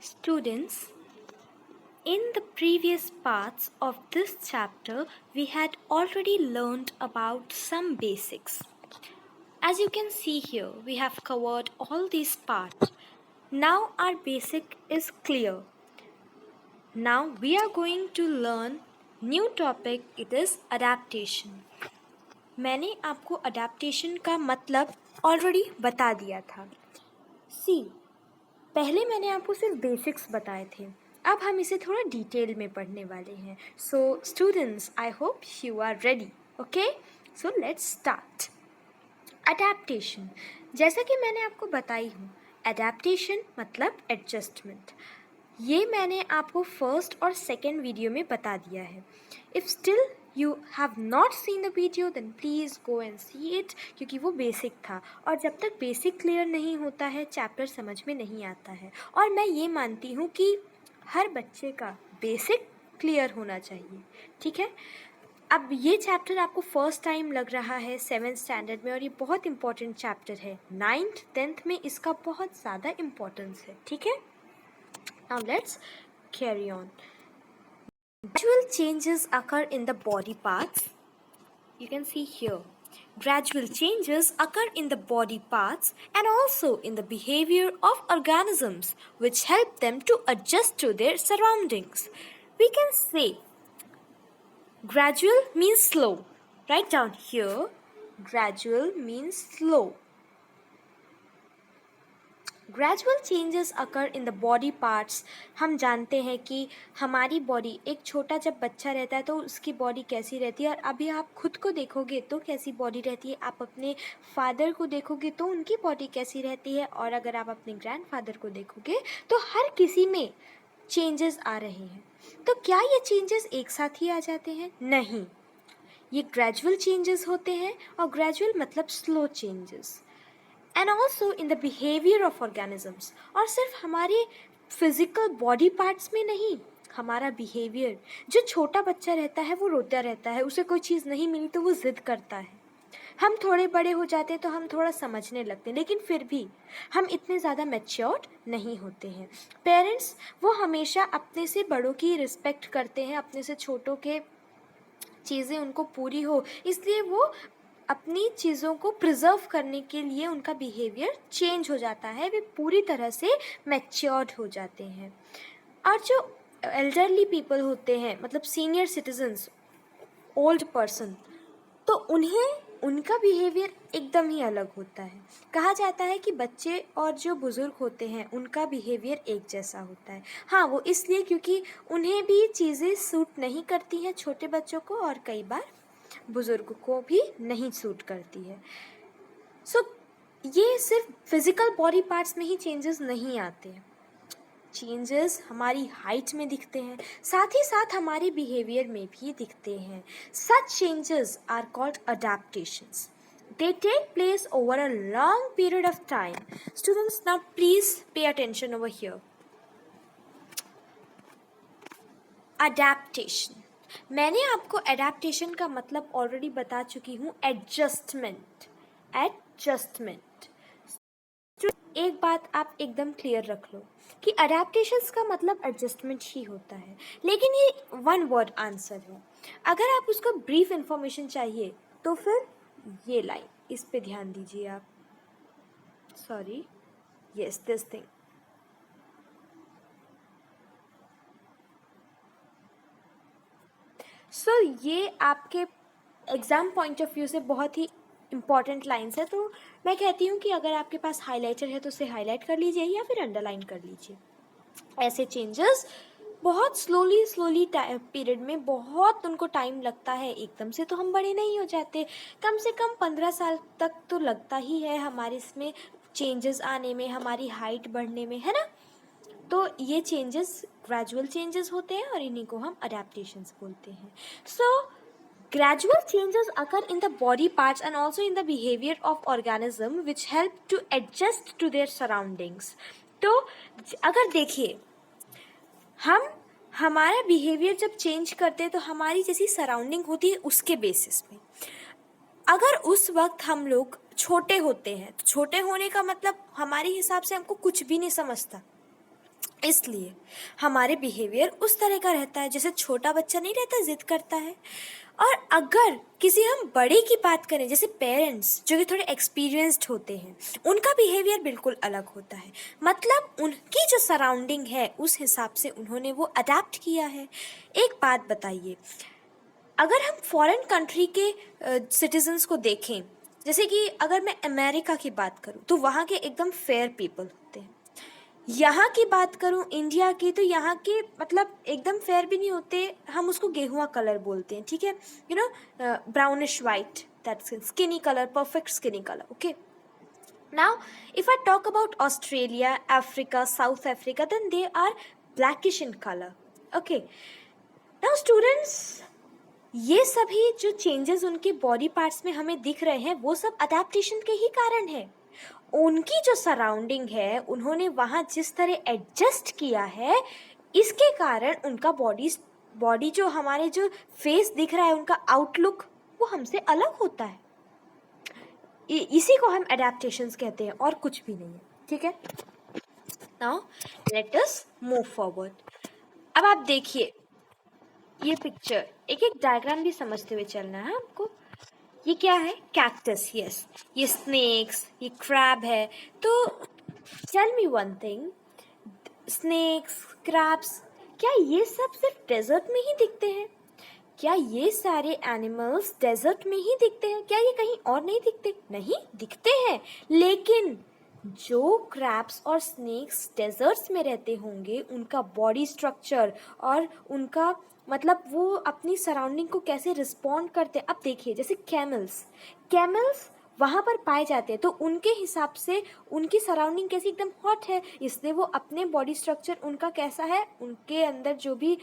Students, in the previous parts of this chapter, we had already learned about some basics. As you can see here, we have covered all these parts. Now our basic is clear. Now we are going to learn new topic, it is adaptation. मैंने आपको adaptation का मतलब already बता दिया था. सी, पहले मैंने आपको सिर्फ बेसिक्स बताए थे, अब हम इसे थोड़ा डिटेल में पढ़ने वाले हैं. So students, I hope you are ready. Okay, so let's start. Adaptation, जैसा कि मैंने आपको बताई हूँ, अडेप्टेशन मतलब एडजस्टमेंट. ये मैंने आपको फर्स्ट और सेकेंड वीडियो में बता दिया है. If still you have not seen the video then please go and see it, क्योंकि वो बेसिक था और जब तक बेसिक क्लियर नहीं होता है चैप्टर समझ में नहीं आता है. और मैं ये मानती हूँ कि हर बच्चे का बेसिक क्लियर होना चाहिए. ठीक है, अब ये चैप्टर आपको फर्स्ट टाइम लग रहा है 7th स्टैंडर्ड में और ये बहुत इंपॉर्टेंट चैप्टर है. 9th 10th में इसका बहुत ज़्यादा इम्पोर्टेंस है. ठीक है, now let's carry on. Gradual changes occur in the body parts. You can see here. Gradual changes occur in the body parts and also in the behavior of organisms which help them to adjust to their surroundings. We can say gradual means slow. Write down here. Gradual means slow. Gradual changes occur in the body parts. हम जानते हैं कि हमारी body, एक छोटा जब बच्चा रहता है तो उसकी बॉडी कैसी रहती है, और अभी आप खुद को देखोगे तो कैसी बॉडी रहती है, आप अपने फादर को देखोगे तो उनकी बॉडी कैसी रहती है, और अगर आप अपने ग्रैंडफादर को देखोगे तो हर किसी में चेंजेस आ रहे हैं. तो क्या ये चेंजेस एक साथ ही आ जाते हैं? नहीं, ये ग्रेजुअल चेंजेस होते हैं, और ग्रेजुअल मतलब slow changes. And also in the behaviour of organisms. और सिर्फ हमारे फिजिकल बॉडी पार्ट्स में नहीं, हमारा बिहेवियर. जो छोटा बच्चा रहता है वो रोता रहता है, उसे कोई चीज़ नहीं मिली तो वो ज़िद करता है. हम थोड़े बड़े हो जाते हैं तो हम थोड़ा समझने लगते हैं, लेकिन फिर भी हम इतने ज़्यादा मैच्योर्ड नहीं होते हैं. पेरेंट्स वो हमेशा अपने से बड़ों की रिस्पेक्ट करते हैं, अपने से छोटों के चीज़ें उनको पूरी हो, इसलिए वो अपनी चीज़ों को प्रिजर्व करने के लिए उनका बिहेवियर चेंज हो जाता है, वे पूरी तरह से मैच्योर्ड हो जाते हैं. और जो एल्डरली पीपल होते हैं, मतलब सीनियर सिटीजन्स, ओल्ड पर्सन, तो उन्हें उनका बिहेवियर एकदम ही अलग होता है. कहा जाता है कि बच्चे और जो बुज़ुर्ग होते हैं उनका बिहेवियर एक जैसा होता है. हाँ, वो इसलिए क्योंकि उन्हें भी चीज़ें सूट नहीं करती हैं, छोटे बच्चों को, और कई बार बुज़ुर्ग को भी नहीं सूट करती है. सो ये सिर्फ फिज़िकल बॉडी पार्ट्स में ही चेंजेस नहीं आते हैं. चेंजेस हमारी हाइट में दिखते हैं, साथ ही साथ हमारे बिहेवियर में भी दिखते हैं. Such changes are called adaptations. They take place over a long period of time. Students, now please pay attention over here. Adaptation. मैंने आपको एडेप्टेशन का मतलब ऑलरेडी बता चुकी हूँ. एडजस्टमेंट. एक बात आप एकदम क्लियर रख लो कि अडेप्टेशंस का मतलब एडजस्टमेंट ही होता है, लेकिन ये वन वर्ड आंसर है. अगर आप उसको ब्रीफ इंफॉर्मेशन चाहिए तो फिर ये लाइन, इस पे ध्यान दीजिए आप. Sorry, yes, this thing. So ये आपके एग्ज़ाम पॉइंट ऑफ व्यू से बहुत ही इम्पॉर्टेंट लाइन्स है, तो मैं कहती हूँ कि अगर आपके पास हाइलाइटर है तो उसे हाईलाइट कर लीजिए या फिर अंडरलाइन कर लीजिए. ऐसे चेंजेस बहुत स्लोली पीरियड में बहुत उनको टाइम लगता है. एकदम से तो हम बड़े नहीं हो जाते, कम से कम 15 साल तक तो लगता ही है हमारे इसमें चेंजेस आने में, हमारी हाइट बढ़ने में, है ना. तो ये चेंजेस ग्रेजुअल चेंजेस होते हैं और इन्हीं को हम अडेप्टेशंस बोलते हैं. सो gradual changes occur in the body parts and also in the behavior of organism which help to adjust to their surroundings. तो अगर देखिए, हम हमारा बिहेवियर जब चेंज करते हैं तो हमारी जैसी सराउंडिंग होती है उसके बेसिस पे. अगर उस वक्त हम लोग छोटे होते हैं तो छोटे होने का मतलब हमारे हिसाब से हमको कुछ भी नहीं समझता, इसलिए हमारे बिहेवियर उस तरह का रहता है जैसे छोटा बच्चा नहीं रहता, जिद करता है। और अगर किसी हम बड़े की बात करें, जैसे पेरेंट्स जो कि थोड़े एक्सपीरियंस्ड होते हैं, उनका बिहेवियर बिल्कुल अलग होता है। मतलब उनकी जो सराउंडिंग है उस हिसाब से उन्होंने वो अडेप्ट किया है। एक बात बताइए, अगर हम फॉरेन कंट्री के सिटीजन्स को देखें, जैसे कि अगर मैं अमेरिका की बात करूं तो वहाँ के एकदम फेयर पीपल होते हैं। यहाँ की बात करूँ इंडिया की, तो यहाँ के मतलब एकदम फेयर भी नहीं होते, हम उसको गेहुआ कलर बोलते हैं, ठीक है, you know, brownish white, that's skinny colour, perfect skinny colour, okay. Now if I talk about Australia, Africa, South Africa, then they are blackish in colour, okay. Now students, ये सभी जो चेंजेस उनके body parts में हमें दिख रहे हैं वो सब अडेप्टेशन के ही कारण है। उनकी जो सराउंडिंग है, उन्होंने वहाँ जिस तरह एडजस्ट किया है, इसके कारण उनका बॉडी जो हमारे जो फेस दिख रहा है, उनका आउटलुक वो हमसे अलग होता है। इसी को हम अडेप्टेशंस कहते हैं और कुछ भी नहीं है, ठीक है। Now let us move forward. अब आप देखिए ये पिक्चर, एक एक डायग्राम भी समझते हुए चलना है आपको। ये क्या है? Cactus, yes. ये स्नेक्स, ये क्रैब है। तो tell me one thing, snakes, crabs, क्या ये सब सिर्फ डेजर्ट में ही दिखते हैं? क्या ये सारे एनिमल्स डेजर्ट में ही दिखते हैं? क्या ये कहीं और नहीं दिखते? नहीं, दिखते हैं, लेकिन जो क्रैब्स और स्नेक्स डेजर्ट्स में रहते होंगे, उनका बॉडी स्ट्रक्चर और उनका मतलब वो अपनी सराउंडिंग को कैसे रिस्पॉन्ड करते हैं। अब देखिए जैसे कैमल्स वहाँ पर पाए जाते हैं, तो उनके हिसाब से उनकी सराउंडिंग कैसी, एकदम हॉट है, इसलिए वो अपने बॉडी स्ट्रक्चर उनका कैसा है, उनके अंदर जो भी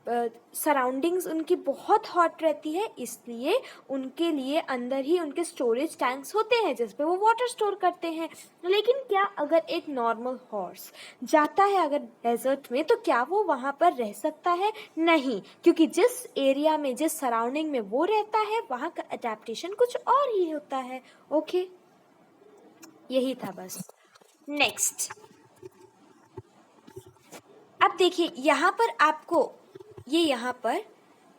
सराउंडिंग्स उनकी बहुत हॉट रहती है, इसलिए उनके लिए अंदर ही उनके स्टोरेज टैंक्स होते हैं जिस पे वो वाटर स्टोर करते हैं। लेकिन क्या अगर एक नॉर्मल हॉर्स जाता है अगर डेजर्ट में, तो क्या वो वहाँ पर रह सकता है? नहीं, क्योंकि जिस एरिया में, जिस सराउंडिंग में वो रहता है, वहाँ का अडेप्टेशन कुछ और ही होता है, ओके। यही था बस। नेक्स्ट, अब देखिए यहाँ पर आपको यहाँ पर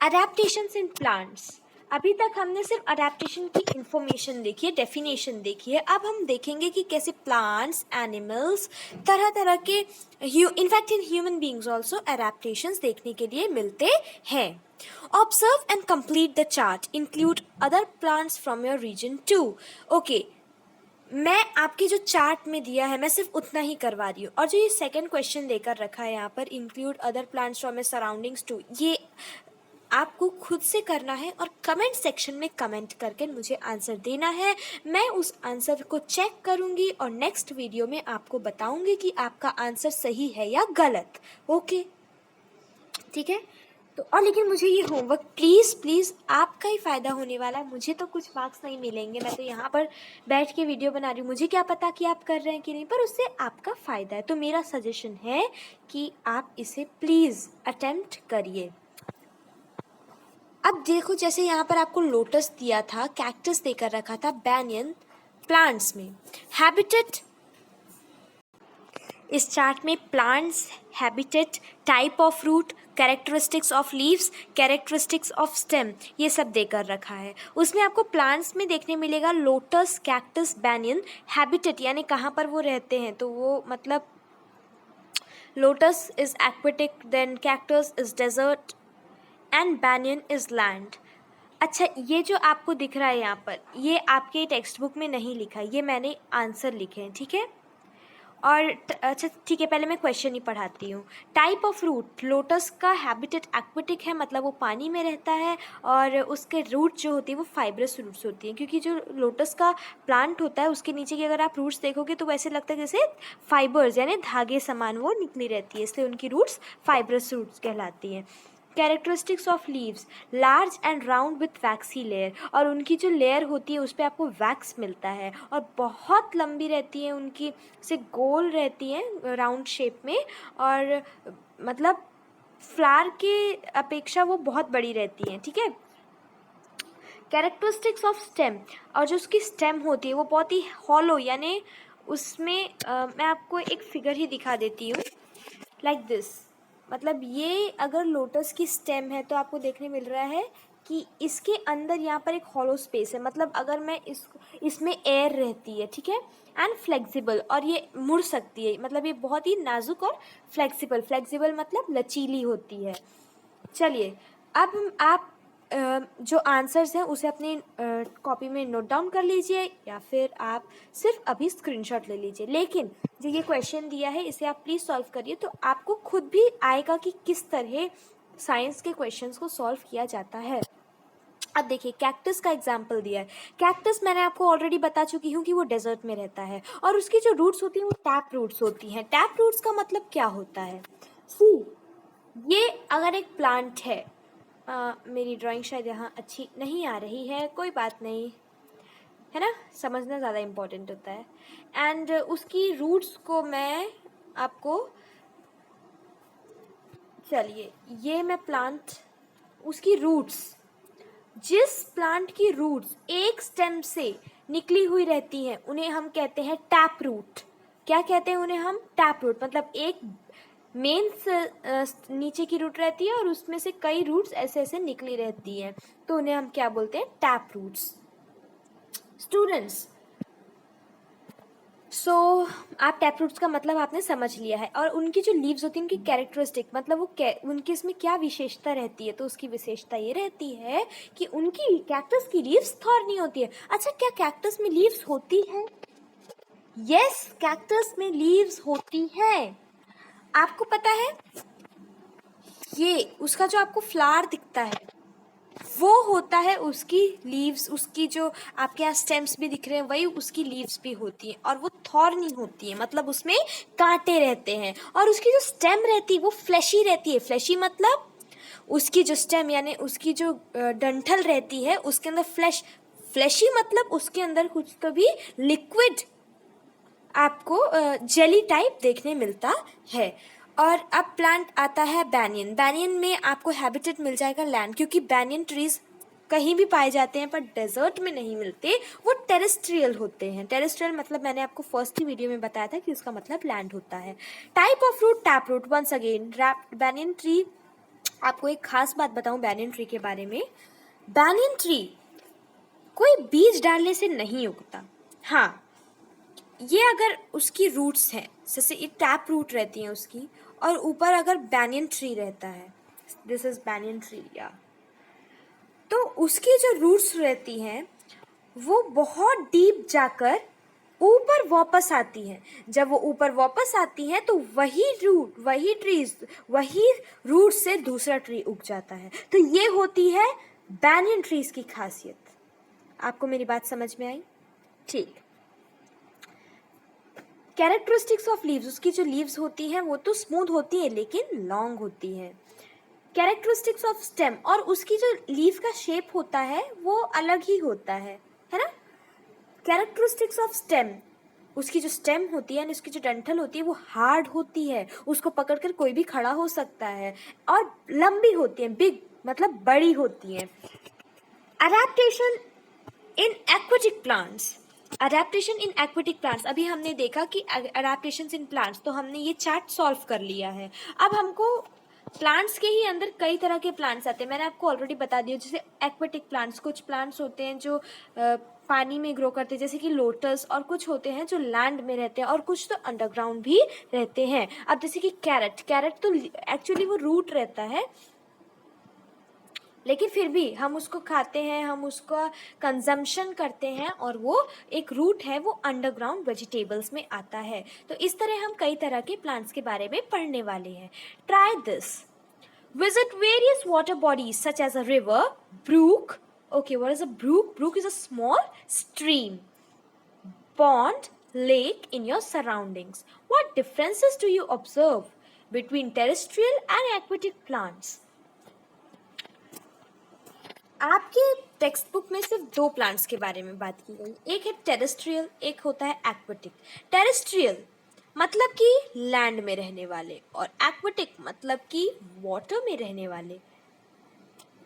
अडेप्टेशंस इन प्लांट्स, अभी तक हमने सिर्फ अडेप्टेशन की इंफॉर्मेशन देखी है, डेफिनेशन देखी है। अब हम देखेंगे कि कैसे प्लांट्स, एनिमल्स, तरह तरह के, in fact in human beings also adaptations देखने के लिए मिलते हैं। Observe and complete the chart, include other plants from your region too, okay. मैं आपके जो चार्ट में दिया है मैं सिर्फ उतना ही करवा रही हूँ, और जो ये सेकंड क्वेश्चन देकर रखा है यहाँ पर, include other plants from your surroundings too, ये आपको खुद से करना है और कमेंट सेक्शन में कमेंट करके मुझे आंसर देना है। मैं उस आंसर को चेक करूँगी और नेक्स्ट वीडियो में आपको बताऊँगी कि आपका आंसर सही है या गलत, ओके, ठीक है। तो और लेकिन मुझे ये होमवर्क प्लीज़ आपका ही फ़ायदा होने वाला है, मुझे तो कुछ मार्क्स नहीं मिलेंगे, मैं तो यहाँ पर बैठ के वीडियो बना रही हूँ, मुझे क्या पता कि आप कर रहे हैं कि नहीं, पर उससे आपका फ़ायदा है। तो मेरा सजेशन है कि आप इसे प्लीज़ अटेम्प्ट करिए। अब देखो जैसे यहाँ पर आपको लोटस दिया था, कैक्टस देकर रखा था, बैनियन प्लांट्स में, हैबिटेट, इस चार्ट में plants, habitat, type of root, characteristics of leaves, characteristics of stem, ये सब देकर रखा है। उसमें आपको प्लांट्स में देखने मिलेगा लोटस, कैक्टस, बैनियन। हैबिटेट यानी कहाँ पर वो रहते हैं, तो वो मतलब lotus is aquatic, then cactus is desert and banyan is land. अच्छा, ये जो आपको दिख रहा है यहाँ पर, ये आपके टेक्स्ट बुक में नहीं लिखा है, ये मैंने आंसर लिखे हैं, ठीक है। और अच्छा ठीक है, पहले मैं क्वेश्चन ही पढ़ाती हूँ। टाइप ऑफ रूट, लोटस का हैबिटेट एक्वेटिक है, मतलब वो पानी में रहता है, और उसके रूट जो होती है वो फाइब्रस रूट्स होती हैं, क्योंकि जो लोटस का प्लांट होता है उसके नीचे की अगर आप रूट्स देखोगे तो वैसे लगता है जैसे फाइबर्स यानी धागे समान वो निकली रहती है, इसलिए उनकी रूट्स फाइब्रस रूट्स कहलाती हैं। Characteristics of leaves, large and round with waxy layer, और उनकी जो लेयर होती है उस पर आपको वैक्स मिलता है, और बहुत लंबी रहती है उनकी, से गोल रहती हैं राउंड शेप में, और मतलब फ्लावर के अपेक्षा वो बहुत बड़ी रहती हैं, ठीक है। कैरेक्टरिस्टिक्स ऑफ स्टेम, और जो उसकी स्टेम होती है वो बहुत ही हॉलो, यानी उसमें मैं आपको एक फिगर ही दिखा देती हूँ। Like this. मतलब ये अगर लोटस की स्टेम है तो आपको देखने मिल रहा है कि इसके अंदर यहाँ पर एक हॉलो स्पेस है, मतलब अगर मैं इसमें एयर रहती है, ठीक है, एंड फ्लेक्सिबल, और ये मुड़ सकती है, मतलब ये बहुत ही नाजुक और फ्लेक्सिबल, फ्लेक्सिबल मतलब लचीली होती है। चलिए अब आप जो आंसर्स हैं उसे अपनी कॉपी में नोट डाउन कर लीजिए, या फिर आप सिर्फ अभी स्क्रीनशॉट ले लीजिए। लेकिन जो ये क्वेश्चन दिया है इसे आप प्लीज़ सॉल्व करिए, तो आपको खुद भी आएगा कि किस तरह साइंस के क्वेश्चंस को सॉल्व किया जाता है। अब देखिए कैक्टस का एग्जाम्पल दिया है। कैक्टस मैंने आपको ऑलरेडी बता चुकी हूँ कि वो डेजर्ट में रहता है, और उसकी जो रूट्स होती हैं वो टैप रूट्स होती हैं। टैप रूट्स का मतलब क्या होता है? सी, ये अगर एक प्लांट है, मेरी ड्राइंग शायद यहाँ अच्छी नहीं आ रही है, कोई बात नहीं, है ना, समझना ज़्यादा इम्पोर्टेंट होता है। एंड उसकी रूट्स को मैं आपको, चलिए ये मैं प्लांट, उसकी रूट्स, जिस प्लांट की रूट्स एक स्टेम से निकली हुई रहती हैं उन्हें हम कहते हैं टैप रूट। क्या कहते हैं उन्हें हम? Tap root. मतलब एक मेन नीचे की रूट रहती है और उसमें से कई रूट्स ऐसे ऐसे निकली रहती हैं, तो उन्हें हम क्या बोलते हैं? Tap roots. स्टूडेंट्स, सो आप टैप रूट्स का मतलब आपने समझ लिया है, और उनकी जो लीव्स होती हैं उनकी कैरेक्टरिस्टिक, मतलब वो उनकी इसमें क्या विशेषता रहती है, तो उसकी विशेषता ये रहती है कि उनकी कैक्टस की लीव्स थॉर्नी होती है। अच्छा, क्या कैक्टस में लीव्स होती हैं? यस, कैक्टस में लीव्स होती हैं। आपको पता है, ये उसका जो आपको फ्लावर दिखता है वो होता है उसकी लीव्स, उसकी जो आपके यहाँ स्टेम्स भी दिख रहे हैं वही उसकी लीव्स भी होती हैं, और वो थॉर्नी होती है, मतलब उसमें कांटे रहते हैं। और उसकी जो स्टेम रहती है वो फ्लैशी रहती है। फ्लैशी मतलब उसकी जो स्टेम यानी उसकी जो डंठल रहती है उसके अंदर फ्लैशी मतलब उसके अंदर कुछ तो भी लिक्विड आपको जेली टाइप देखने मिलता है। और अब प्लांट आता है बैनियन। बैनियन में आपको हैबिटेट मिल जाएगा लैंड, क्योंकि बैनियन ट्रीज कहीं भी पाए जाते हैं पर डेजर्ट में नहीं मिलते, वो टेरेस्ट्रियल होते हैं। टेरेस्ट्रियल मतलब मैंने आपको फर्स्ट ही वीडियो में बताया था कि उसका मतलब लैंड होता है। Type of fruit, tap root. Once again banyan tree, आपको एक खास बात बताऊं बैनियन ट्री के बारे में। बैनियन ट्री कोई बीज डालने से नहीं उगता। हाँ, ये अगर उसकी रूट्स हैं, जैसे ये टैप रूट रहती हैं उसकी, और ऊपर अगर बैनियन ट्री रहता है, दिस इज बैनियन ट्री, या तो उसकी जो रूट्स रहती हैं वो बहुत डीप जाकर ऊपर वापस आती हैं। जब वो ऊपर वापस आती हैं तो वही रूट से दूसरा ट्री उग जाता है। तो ये होती है बैनियन ट्रीज की खासियत। आपको मेरी बात समझ में आई? ठीक। कैरेक्टरिस्टिक्स ऑफ लीव्स, उसकी जो लीव्स होती हैं वो तो स्मूथ होती है लेकिन लॉन्ग होती है। कैरेक्टरिस्टिक्स ऑफ स्टेम, और उसकी जो लीव का शेप होता है वो अलग ही होता है ना। कैरेक्टरिस्टिक्स ऑफ स्टेम, उसकी जो स्टेम होती है, उसकी जो डंठल होती है वो हार्ड होती है, उसको पकड़कर कोई भी खड़ा हो सकता है, और लंबी होती है, बिग मतलब बड़ी होती है। Adaptation in aquatic plants. Adaptation in aquatic plants, अभी हमने देखा कि अडेप्टेशन इन प्लांट्स, तो हमने ये चार्ट सॉल्व कर लिया है। अब हमको प्लांट्स के ही अंदर कई तरह के प्लांट्स आते हैं, मैंने आपको ऑलरेडी बता दिया। जैसे एक्वेटिक प्लांट्स, कुछ प्लांट्स होते हैं जो पानी में ग्रो करते हैं जैसे कि लोटस, और कुछ होते हैं जो लैंड में रहते हैं, और कुछ तो अंडरग्राउंड भी रहते हैं। अब जैसे कि कैरेट तो एक्चुअली वो रूट रहता है, लेकिन फिर भी हम उसको खाते हैं, हम उसका कंजम्पशन करते हैं, और वो एक रूट है, वो अंडरग्राउंड वेजिटेबल्स में आता है। तो इस तरह हम कई तरह के प्लांट्स के बारे में पढ़ने वाले हैं। Try this. Visit various water bodies such as a river, brook. Okay, what is a brook? Brook is a small stream, pond, lake in your surroundings. What differences do you observe between terrestrial and aquatic plants? आपके text book में सिर्फ दो plants के बारे में बात की गई, एक है टेरेस्ट्रियल, एक होता है एक्वेटिक। टेरेस्ट्रियल मतलब कि लैंड में रहने वाले, और एक्वेटिक मतलब कि वाटर में रहने वाले।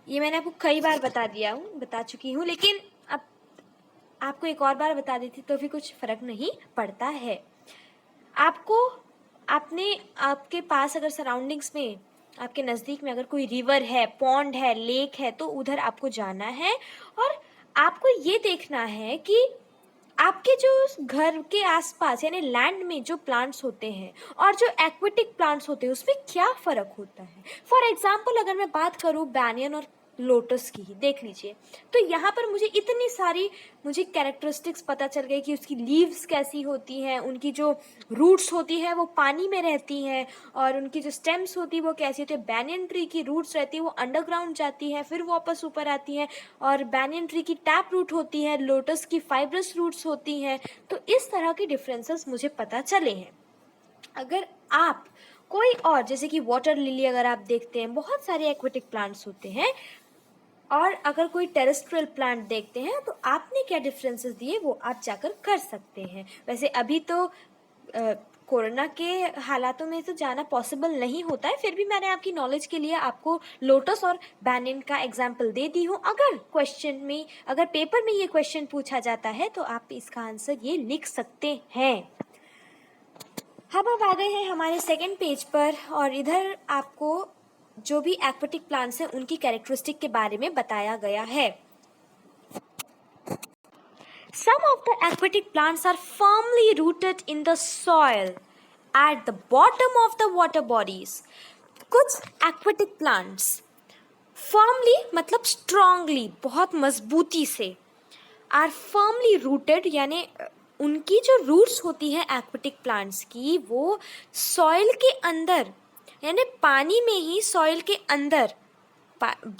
ये मैंने आपको कई बार बता चुकी हूँ, लेकिन अब आपको एक और बार बता देती तो भी कुछ फर्क नहीं पड़ता है। आपको आपने आपके पास अगर सराउंडिंग्स में आपके नज़दीक में अगर कोई रिवर है, पॉन्ड है, लेक है, तो उधर आपको जाना है और आपको ये देखना है कि आपके जो घर के आसपास यानी लैंड में जो प्लांट्स होते हैं और जो एक्वेटिक प्लांट्स होते हैं उसमें क्या फ़र्क होता है। फॉर एग्जांपल अगर मैं बात करूँ बैनियन और लोटस की ही, देख लीजिए। तो यहाँ पर मुझे इतनी सारी मुझे कैरेक्टरिस्टिक्स पता चल गई कि उसकी लीव्स कैसी होती हैं, उनकी जो रूट्स होती है वो पानी में रहती हैं और उनकी जो स्टेम्स होती है वो कैसी होती है। बैनियन ट्री की रूट्स रहती है वो अंडरग्राउंड जाती हैं फिर वापस ऊपर आती हैं, और बैनियन ट्री की टैप रूट होती है, लोटस की फाइब्रस रूट्स होती हैं। तो इस तरह के डिफरेंसेस मुझे पता चले हैं। अगर आप कोई और जैसे कि वाटर लिली अगर आप देखते हैं, बहुत सारे एक्वेटिक प्लांट्स होते हैं, और अगर कोई टेरेस्ट्रियल प्लांट देखते हैं तो आपने क्या डिफरेंसेस दिए वो आप जाकर कर सकते हैं। वैसे अभी तो कोरोना के हालातों में तो जाना पॉसिबल नहीं होता है, फिर भी मैंने आपकी नॉलेज के लिए आपको लोटस और बैनियन का एग्जाम्पल दे दी हूँ। अगर पेपर में ये क्वेश्चन पूछा जाता है तो आप इसका आंसर ये लिख सकते हैं। अब आप आ गए हैं हमारे सेकेंड पेज पर और इधर आपको जो भी एक्वेटिक प्लांट्स हैं उनकी कैरेक्टरिस्टिक के बारे में बताया गया है। Some of the aquatic plants are firmly rooted in the soil at the bottom of the water bodies. कुछ aquatic plants firmly मतलब strongly बहुत मजबूती से are firmly rooted यानी उनकी जो रूट्स होती है एक्वेटिक प्लांट्स की वो सॉइल के अंदर यानी पानी में ही सॉइल के अंदर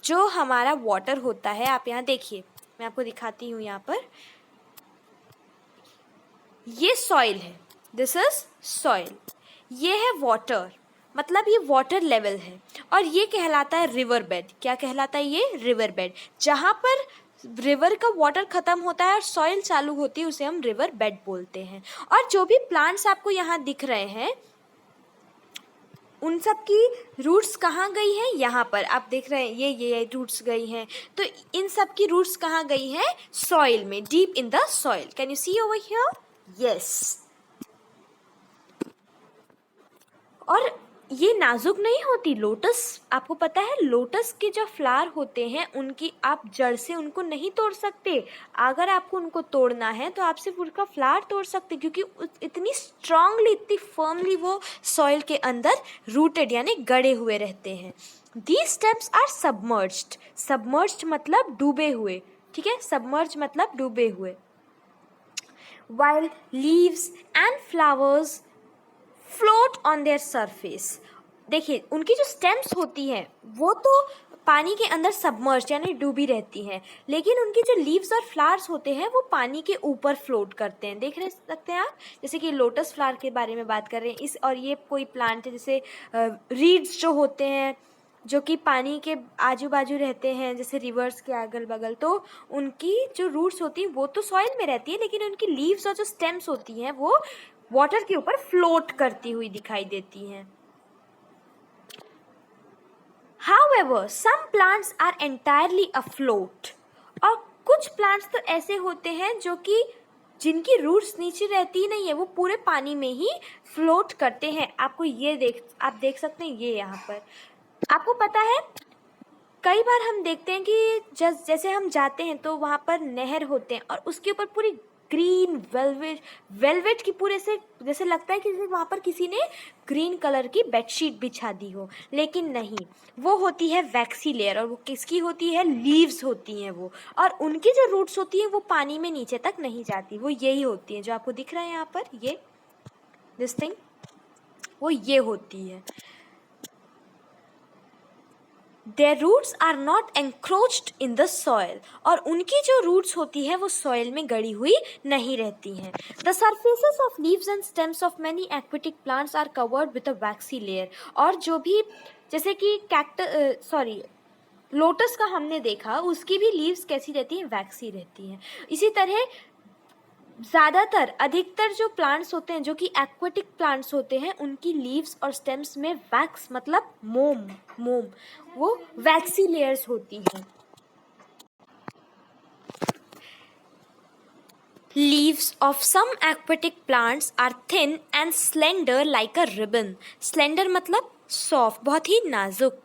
जो हमारा वाटर होता है, आप यहाँ देखिए मैं आपको दिखाती हूँ। यहाँ पर ये सॉइल है, दिस इज सॉइल, ये है वाटर मतलब ये वाटर लेवल है, और ये कहलाता है रिवर बेड। क्या कहलाता है ये? River bed. जहाँ पर रिवर का वाटर ख़त्म होता है और सॉइल चालू होती है उसे हम रिवर बेड बोलते हैं। और जो भी प्लांट्स आपको यहाँ दिख रहे हैं उन सब की रूट्स कहाँ गई हैं? यहाँ पर आप देख रहे हैं ये रूट्स गई हैं। तो इन सब की रूट्स कहाँ गई हैं? सॉइल में, deep in the soil. Can you see over here? Yes. और ये नाजुक नहीं होती लोटस, आपको पता है लोटस के जो फ्लावर होते हैं उनकी आप जड़ से उनको नहीं तोड़ सकते। अगर आपको उनको तोड़ना है तो आप सिर्फ उनका फ्लावर तोड़ सकते, क्योंकि इतनी स्ट्रांगली इतनी फर्मली वो सॉइल के अंदर रूटेड यानी गड़े हुए रहते हैं। These stems are submerged. Submerged मतलब डूबे हुए, ठीक है, सबमर्ज मतलब डूबे हुए। while leaves and flowers float on their surface. देखिए उनकी जो स्टेम्स होती हैं वो तो पानी के अंदर सबमर्ज यानी डूबी रहती हैं, लेकिन उनकी जो लीव्स और फ्लावर्स होते हैं वो पानी के ऊपर फ्लोट करते हैं। देख रहे सकते हैं आप, जैसे कि लोटस फ्लावर के बारे में बात कर रहे हैं और ये कोई प्लांट है जैसे रीड्स जो होते हैं जो कि पानी के आजू बाजू रहते हैं जैसे रिवर्स के अगल बगल, तो उनकी जो रूट्स होती हैं वो तो सॉइल में रहती है, लेकिन उनकी लीव्स और जो स्टेम्स होती हैं वो वाटर के ऊपर फ्लोट करती हुई दिखाई देती हैं। However, some plants are entirely afloat। और कुछ प्लांट्स तो ऐसे होते हैं जो कि जिनकी रूट्स नीचे रहती ही नहीं है, वो पूरे पानी में ही फ्लोट करते हैं। आपको आप देख सकते हैं ये यहाँ पर। आपको पता है कई बार हम देखते हैं कि जैसे हम जाते हैं तो वहाँ पर नहर होते हैं और उसके ऊपर पूरी ग्रीन वेलवेट की पूरे से जैसे लगता है कि वहाँ पर किसी ने ग्रीन कलर की बेडशीट बिछा दी हो, लेकिन नहीं, वो होती है वैक्सी लेयर। और वो किसकी होती है? लीव्स होती हैं वो, और उनकी जो रूट्स होती हैं वो पानी में नीचे तक नहीं जाती, वो यही होती हैं जो आपको दिख रहा है यहाँ पर, ये दिस थिंग, वो ये होती है। Their roots are not encroached in the soil। और उनकी जो roots होती है वो soil में गड़ी हुई नहीं रहती हैं। The surfaces of leaves and stems of many aquatic plants are covered with a waxy layer। और जो भी जैसे कि लोटस का हमने देखा उसकी भी लीव्स कैसी रहती हैं? वैक्सी रहती हैं। इसी तरह अधिकतर जो प्लांट्स होते हैं जो कि एक्वेटिक प्लांट्स होते हैं उनकी लीव्स और स्टेम्स में वैक्स मतलब मोम वो वैक्सी लेयर्स होती हैं। Leaves of some aquatic plants are thin and slender like a ribbon. Slender मतलब सॉफ्ट, बहुत ही नाजुक।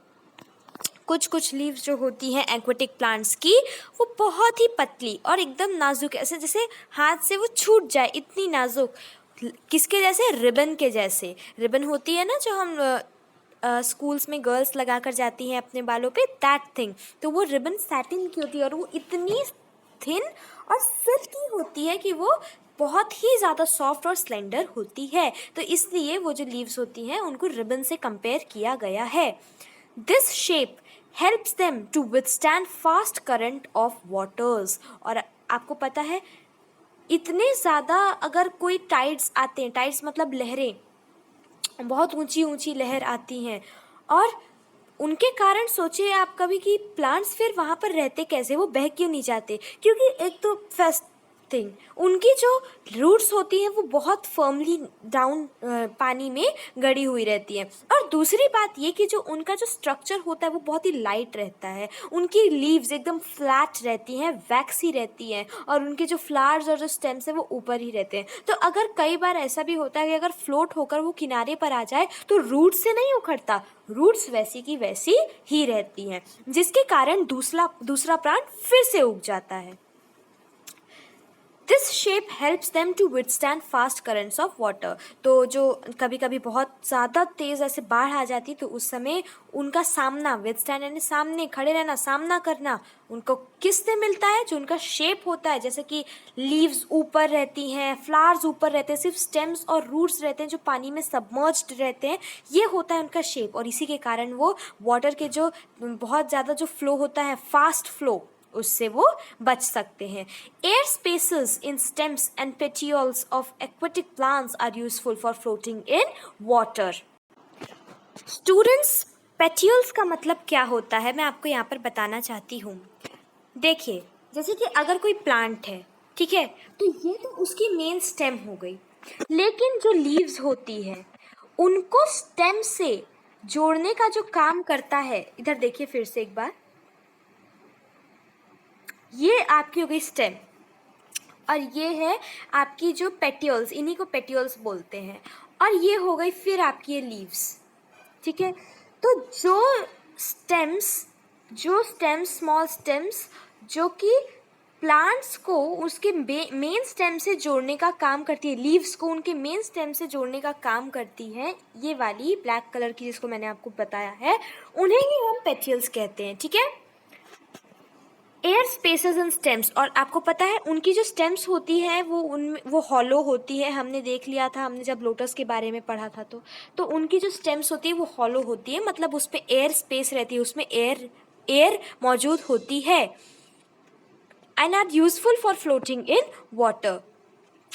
कुछ कुछ लीव्स जो होती हैं एक्वेटिक प्लांट्स की, वो बहुत ही पतली और एकदम नाजुक, ऐसे जैसे हाथ से वो छूट जाए, इतनी नाजुक। किसके जैसे? रिबन के जैसे। रिबन होती है ना जो हम स्कूल्स में गर्ल्स लगा कर जाती हैं अपने बालों पे, दैट थिंग। तो वो रिबन सैटिन की होती है और वो इतनी थिन और सिल्की होती है कि वो बहुत ही ज़्यादा सॉफ्ट और स्लेंडर होती है। तो इसलिए वो जो लीव्स होती हैं उनको रिबन से कंपेयर किया गया है। This shape helps them to withstand fast current of waters. और आपको पता है, इतने ज़्यादा अगर कोई टाइड्स आते हैं, टाइड्स मतलब लहरें, बहुत ऊंची ऊंची लहर आती हैं, और उनके कारण सोचिए आप कभी कि प्लांट्स फिर वहाँ पर रहते कैसे, वो बह क्यों नहीं जाते? क्योंकि एक तो फर्स्ट थिंग, उनकी जो रूट्स होती हैं वो बहुत फर्मली डाउन पानी में गड़ी हुई रहती है। और दूसरी बात ये कि जो उनका जो स्ट्रक्चर होता है वो बहुत ही लाइट रहता है। उनकी लीव्स एकदम फ्लैट रहती हैं, वैक्सी रहती हैं, और उनके जो फ्लावर्स और जो स्टेम्स हैं वो ऊपर ही रहते हैं। तो अगर कई बार ऐसा भी होता है कि अगर फ्लोट होकर वो किनारे पर आ जाए तो रूट से नहीं उखड़ता, रूट्स वैसी की वैसी ही रहती हैं, जिसके कारण दूसरा प्लांट फिर से उग जाता है। This shape helps them to withstand fast currents of water. तो जो कभी कभी बहुत ज़्यादा तेज़ ऐसे बाढ़ आ जाती तो उस समय उनका सामना, विथस्टैंड यानी सामने खड़े रहना, सामना करना, उनको किससे मिलता है? जो उनका शेप होता है, जैसे कि लीव्स ऊपर रहती हैं, फ्लावर्स ऊपर रहते हैं, सिर्फ स्टेम्स और रूट्स रहते हैं जो पानी में सबमर्ज्ड रहते हैं, ये होता है उनका शेप। और इसी के कारण वो वाटर के जो बहुत ज़्यादा जो फ्लो होता है, फास्ट फ्लो, उससे वो बच सकते हैं। Air spaces in stems and petioles of aquatic plants are useful for floating in water. Students, petioles का मतलब क्या होता है मैं आपको यहाँ पर बताना चाहती हूँ। देखिए, जैसे कि अगर कोई प्लांट है, ठीक है, तो ये तो उसकी मेन स्टेम हो गई, लेकिन जो लीव्स होती है उनको स्टेम से जोड़ने का जो काम करता है, इधर देखिए फिर से एक बार, ये आपकी हो गई स्टेम और ये है आपकी जो पेटियोल्स, इन्हीं को पेटियोल्स बोलते हैं, और ये हो गई फिर आपकी ये लीव्स, ठीक है। तो जो स्टेम्स स्मॉल स्टेम्स जो कि प्लांट्स को उसके मेन स्टेम से जोड़ने का काम करती है, लीव्स को उनके मेन स्टेम से जोड़ने का काम करती है, ये वाली ब्लैक कलर की जिसको मैंने आपको बताया है, उन्हें ही हम पेटियल्स कहते हैं, ठीक है। एयर स्पेसेस एंड स्टेम्स, और आपको पता है उनकी जो स्टेम्स होती है वो हॉलो होती है, हमने देख लिया था, हमने जब लोटस के बारे में पढ़ा था तो उनकी जो स्टेम्स होती है वो हॉलो होती है, मतलब उस पर एयर स्पेस रहती है, उसमें एयर मौजूद होती है, and are useful for floating in water.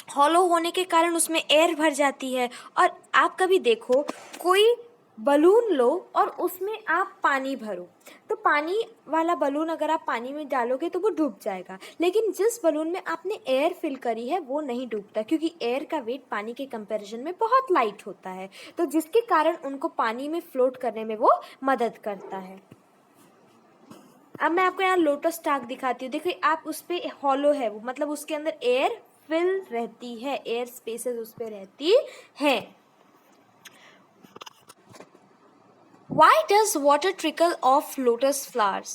Hollow होने के कारण उसमें एयर भर जाती है। और आप कभी देखो, कोई बलून लो और उसमें आप पानी भरो, तो पानी वाला बलून अगर आप पानी में डालोगे तो वो डूब जाएगा, लेकिन जिस बलून में आपने एयर फिल करी है वो नहीं डूबता, क्योंकि एयर का वेट पानी के कंपैरिजन में बहुत लाइट होता है, तो जिसके कारण उनको पानी में फ्लोट करने में वो मदद करता है। अब मैं आपको यहाँ लोटस स्टार्क दिखाती हूँ, देखिए आप उस पर हॉलो है वो, मतलब उसके अंदर एयर फिल रहती है, एयर स्पेसेस उस पर रहती हैं। Why does water trickle off lotus flowers?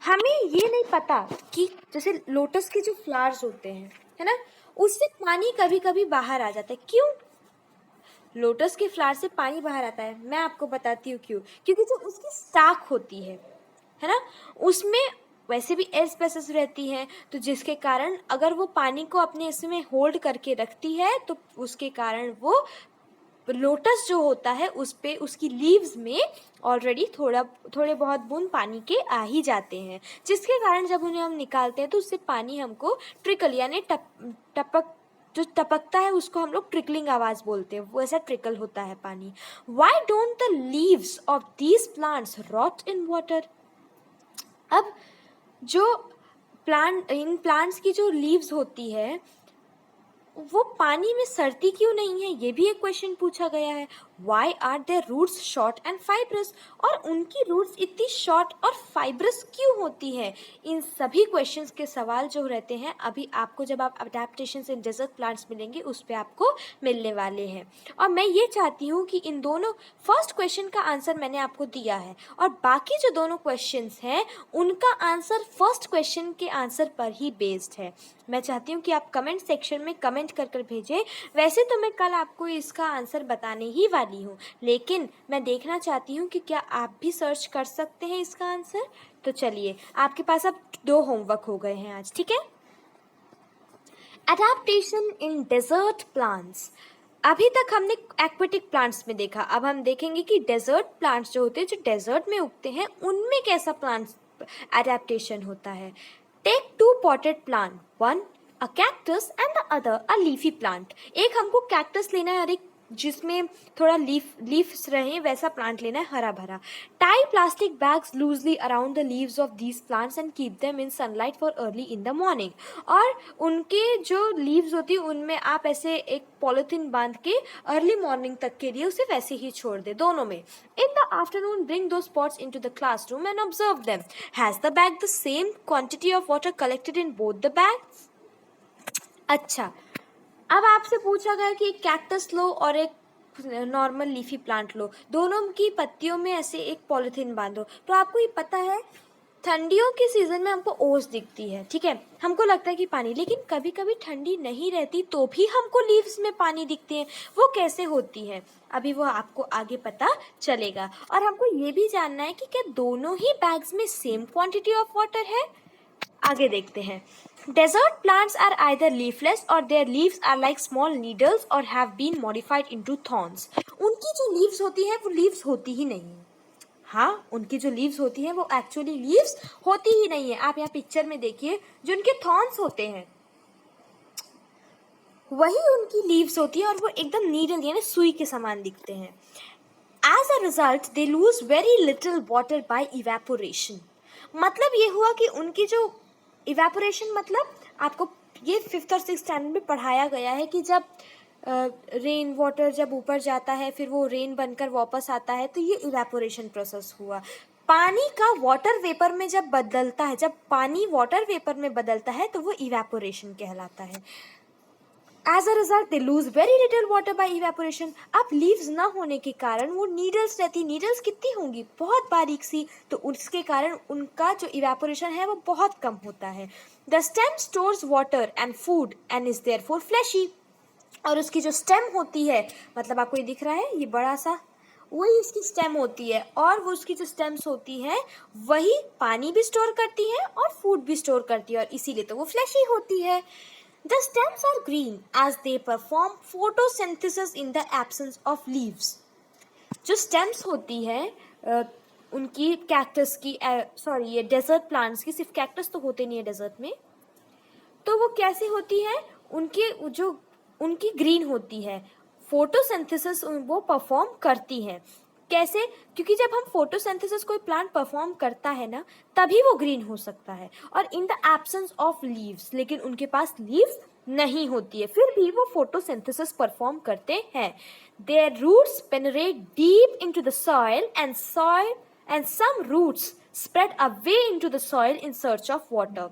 हमें ये नहीं पता कि जैसे लोटस के जो फ्लावर्स होते हैं, है ना, उससे पानी कभी कभी बाहर आ जाता है। क्यों लोटस के फ्लावर से पानी बाहर आता है? मैं आपको बताती हूँ क्यों। क्योंकि जो उसकी स्टाक होती है ना, उसमें वैसे भी एयर स्पेसेस रहती हैं, तो जिसके कारण अगर वो पानी को अपने इसमें होल्ड करके रखती है तो उसके कारण वो लोटस जो होता है उस पे उसकी लीव्स में ऑलरेडी थोड़े बहुत बूंद पानी के आ ही जाते हैं, जिसके कारण जब उन्हें हम निकालते हैं तो उससे पानी हमको ट्रिकल यानी जो टपकता है उसको हम लोग ट्रिकलिंग आवाज बोलते हैं, वो ऐसा ट्रिकल होता है पानी। Why don't the leaves of these plants rot in water? अब जो इन प्लांट्स की जो लीव्स होती है वो पानी में सड़ती क्यों नहीं है, ये भी एक क्वेश्चन पूछा गया है। Why are their roots short and fibrous, और उनकी रूट्स इतनी शॉर्ट और फाइब्रस क्यों होती है? इन सभी क्वेश्चंस के सवाल जो रहते हैं अभी आपको जब आप अडेप्टेशंस इन डेजर्ट प्लांट्स मिलेंगे उस पर आपको मिलने वाले हैं। और मैं ये चाहती हूँ कि इन दोनों, फर्स्ट क्वेश्चन का आंसर मैंने आपको दिया है और बाकी जो दोनों क्वेश्चंस हैं उनका आंसर फर्स्ट क्वेश्चन के आंसर पर ही बेस्ड है। मैं चाहती हूँ कि आप कमेंट सेक्शन में कमेंट कर कर भेजें। वैसे तो मैं कल आपको इसका आंसर बताने ही वाली हूँ, लेकिन मैं देखना चाहती हूँ कि क्या आप भी सर्च कर सकते हैं इसका आंसर। तो चलिए, आपके पास अब 2 होमवर्क हो गए हैं आज, ठीक है। Adaptation in desert plants. अभी तक हमने एक्वेटिक प्लांट्स में देखा, अब हम देखेंगे कि डेजर्ट प्लांट्स जो होते हैं, जो डेजर्ट में उगते हैं, उनमें कैसा प्लांट्स एडेप्टेशन होता है। Take 2 potted plant, one a cactus and the other a leafy plant. एक हमको कैक्टस लेना है और एक जिसमें थोड़ा लीव्स रहे वैसा प्लांट लेना है, हरा भरा। Tie plastic bags loosely around the leaves of these plants and keep them in sunlight for early in the morning. और उनके जो लीव्स होती है उनमें आप ऐसे एक पॉलिथीन बांध के अर्ली मॉर्निंग तक के लिए उसे वैसे ही छोड़ दे, दोनों में। इन द आफ्टरनून ब्रिंग दो spots into the classroom and observe them. Has the bag the same quantity of water collected in both the bags? अच्छा, अब आपसे पूछा गया कि एक कैक्टस लो और एक नॉर्मल लीफी प्लांट लो, दोनों की पत्तियों में ऐसे एक पॉलिथीन बांधो। तो आपको ये पता है ठंडियों के सीज़न में हमको ओस दिखती है, ठीक है, हमको लगता है कि पानी, लेकिन कभी कभी ठंडी नहीं रहती तो भी हमको लीव्स में पानी दिखते हैं। वो कैसे होती है अभी वो आपको आगे पता चलेगा। और हमको ये भी जानना है कि क्या दोनों ही बैग्स में सेम क्वांटिटी ऑफ वाटर है। आगे देखते हैं। Desert plants are either leafless or their leaves are like small needles or have been modified into thorns. उनकी जो leaves होती है वो leaves होती ही नहीं है। हाँ, उनकी जो leaves होती है वो actually leaves होती ही नहीं है। आप यहाँ पिक्चर में देखिए, जो उनके thorns होते हैं वही उनकी leaves होती है और वो एकदम needle यानी सुई के समान दिखते हैं। As a result, they lose very little water by evaporation. मतलब ये हुआ कि उनकी जो इवेपोरेशन, मतलब आपको ये 5th और 6th स्टैंडर्ड में पढ़ाया गया है कि जब रेन वाटर जब ऊपर जाता है फिर वो रेन बनकर वापस आता है, तो ये इवेपोरेशन प्रोसेस हुआ। पानी का वाटर वेपर में जब बदलता है, जब पानी वाटर वेपर में बदलता है तो वो इवेपोरेशन कहलाता है। As a result, they lose very little water by evaporation. अब लीव्स ना होने के कारण वो नीडल्स रहती, नीडल्स कितनी होंगी, बहुत बारीक सी, तो उसके कारण उनका जो इवेपोरेशन है वो बहुत कम होता है। The stem stores water and food and is therefore fleshy. और उसकी जो स्टेम होती है, मतलब आपको ये दिख रहा है, ये बड़ा सा, वही इसकी स्टेम होती है और वो उसकी जो स्टेम्स होती है वही पानी भी स्टोर करती है और फूड भी स्टोर करती है और इसीलिए तो वो फ्लैशी होती है। The stems are green as they perform photosynthesis in the absence of leaves. जो stems होती है उनकी कैक्टस की, सॉरी ये डेजर्ट प्लांट्स की, सिर्फ कैक्टस तो होते नहीं है डेजर्ट में, तो वो कैसे होती है, उनकी ग्रीन होती है, फोटोसिंथेसिस वो परफॉर्म करती है। कैसे? क्योंकि जब हम फोटोसिंथेसिस कोई प्लांट परफॉर्म करता है ना तभी वो ग्रीन हो सकता है, और in the absence of leaves, लेकिन उनके पास लीव्स नहीं होती है फिर भी वो फोटोसिंथेसिस परफॉर्म करते हैं। Their roots penetrate deep into the soil and some roots spread away into the soil in search of water.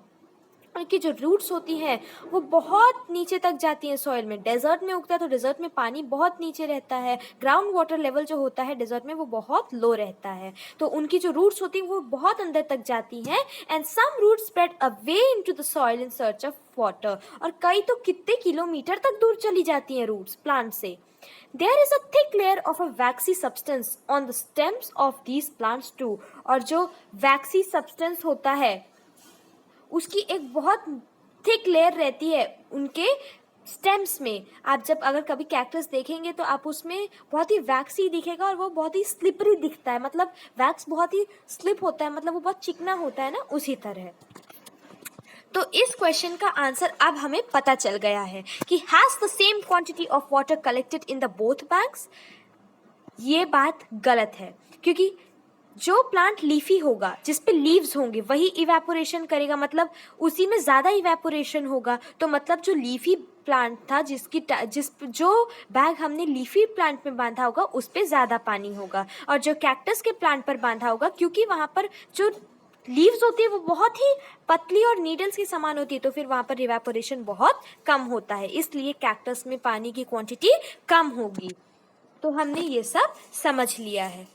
उनकी जो रूट्स होती हैं वो बहुत नीचे तक जाती हैं सॉइल में। डेजर्ट में उगता है तो डेजर्ट में पानी बहुत नीचे रहता है, ग्राउंड वाटर लेवल जो होता है डेजर्ट में वो बहुत लो रहता है, तो उनकी जो रूट्स होती हैं वो बहुत अंदर तक जाती हैं। And some roots spread away into the soil in search of water, और कई तो कितने किलोमीटर तक दूर चली जाती हैं रूट्स प्लांट से। There is a thick layer of a waxy substance on the stems of these plants too, और जो waxy substance होता है उसकी एक बहुत थिक लेयर रहती है उनके स्टेम्स में। आप जब अगर कभी कैक्टस देखेंगे तो आप उसमें बहुत ही वैक्सी दिखेगा और वो बहुत ही स्लिपरी दिखता है, मतलब वैक्स बहुत ही स्लिप होता है, मतलब वो बहुत चिकना होता है ना, उसी तरह। तो इस क्वेश्चन का आंसर अब हमें पता चल गया है कि has the same quantity of water collected in the both banks. ये बात गलत है, क्योंकि जो प्लांट लीफी होगा जिस पे लीव्स होंगे वही इवेपोरेशन करेगा, मतलब उसी में ज़्यादा इवेपोरेशन होगा, तो मतलब जो लीफी प्लांट था जिस जो बैग हमने लीफी प्लांट में बांधा होगा उस पे ज़्यादा पानी होगा, और जो कैक्टस के प्लांट पर बांधा होगा क्योंकि वहाँ पर जो लीव्स होती है वो बहुत ही पतली और नीडल्स के समान होती है, तो फिर वहाँ पर इवेपोरेशन बहुत कम होता है, इसलिए कैक्टस में पानी की क्वांटिटी कम होगी। तो हमने ये सब समझ लिया है।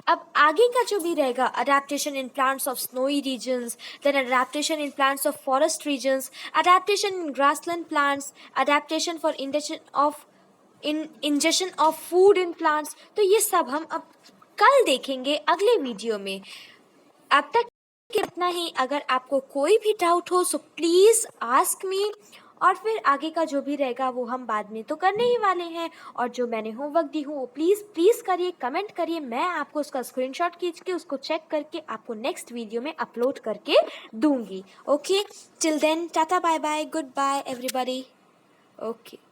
अब आगे का जो भी रहेगा, adaptation in plants of snowy regions, then adaptation in plants of forest regions, adaptation in grassland plants, adaptation for ingestion of food in plants, तो ये सब हम अब कल देखेंगे अगले वीडियो में। अब तक इतना ही। अगर आपको कोई भी डाउट हो सो प्लीज़ आस्क मी, और फिर आगे का जो भी रहेगा वो हम बाद में तो करने ही वाले हैं। और जो मैंने होमवर्क दी हूँ वो प्लीज़ करिए, कमेंट करिए, मैं आपको उसका स्क्रीनशॉट खींच के उसको चेक करके आपको नेक्स्ट वीडियो में अपलोड करके दूंगी। Okay, till then tata bye bye, good bye everybody. Okay.